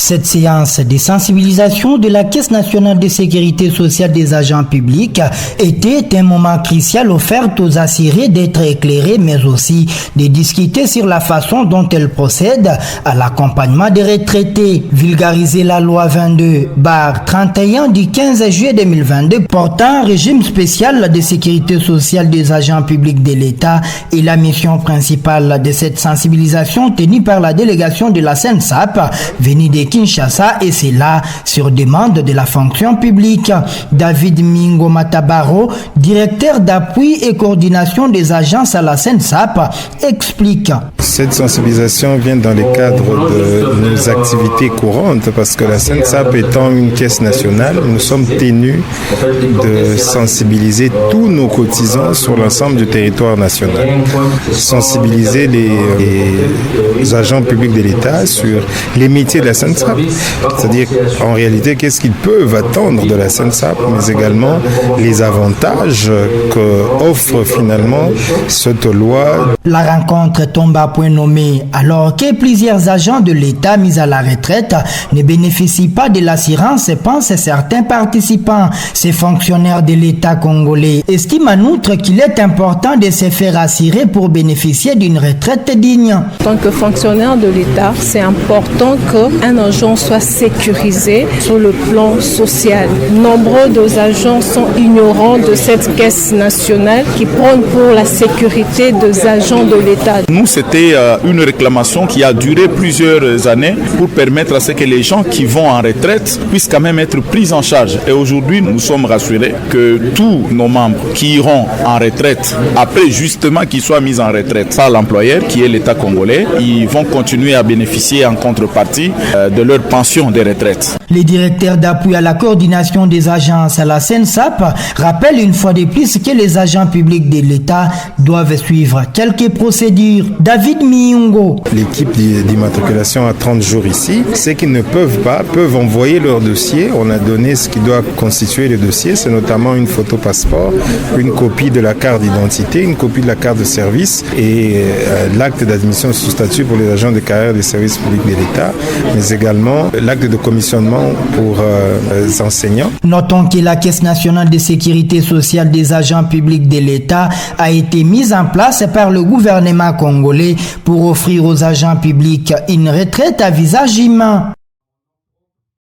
Cette séance de sensibilisation de la Caisse nationale de sécurité sociale des agents publics était un moment crucial offert aux assurés d'être éclairés, mais aussi de discuter sur la façon dont elle procède à l'accompagnement des retraités. Vulgariser la loi 22/31 du 15 juillet 2022 portant un régime spécial de sécurité sociale des agents publics de l'État est la mission principale de cette sensibilisation tenue par la délégation de la SENSAP venue de Kinshasa, et c'est là sur demande de la fonction publique. David Mingo Matabaro, directeur d'appui et coordination des agences à la SENSAP, explique. Cette sensibilisation vient dans le cadre de nos activités courantes parce que la SENSAP étant une caisse nationale, nous sommes tenus de sensibiliser tous nos cotisants sur l'ensemble du territoire national. Sensibiliser les agents publics de l'État sur les métiers de la SENSAP, c'est-à-dire en réalité qu'est-ce qu'ils peuvent attendre de la SENSAP, mais également les avantages qu'offre finalement cette loi. La rencontre tombe à point nommé alors que plusieurs agents de l'État mis à la retraite ne bénéficient pas de l'assurance, pensent certains participants. Ces fonctionnaires de l'État congolais estiment en outre qu'il est important de se faire assurer pour bénéficier d'une retraite digne. En tant que fonctionnaire de l'État, c'est important qu'un agent soit sécurisé sur le plan social. Nombreux des agents sont ignorants de cette caisse nationale qui prône pour la sécurité des agents de l'État. Nous, c'était une réclamation qui a duré plusieurs années pour permettre à ce que les gens qui vont en retraite puissent quand même être pris en charge. Et aujourd'hui, nous sommes rassurés que tous nos membres qui iront en retraite, après justement qu'ils soient mis en retraite par l'employeur, qui est l'État congolais, ils vont continuer à bénéficier en contrepartie de leur pension de retraite. Les directeurs d'appui à la coordination des agences à la SENSAP rappellent une fois de plus que les agents publics de l'État doivent suivre quelques procédures. David Miungo. L'équipe d'immatriculation a 30 jours ici. Ceux qui ne peuvent pas peuvent envoyer leur dossier. On a donné ce qui doit constituer le dossier, c'est notamment une photo passeport, une copie de la carte d'identité, une copie de la carte de service et l'acte d'admission sous statut pour les agents de carrière des services publics de l'État, mais également l'acte de commissionnement pour les enseignants. Notons que la Caisse nationale de sécurité sociale des agents publics de l'État a été mise en place par le gouvernement congolais pour offrir aux agents publics une retraite à visage humain.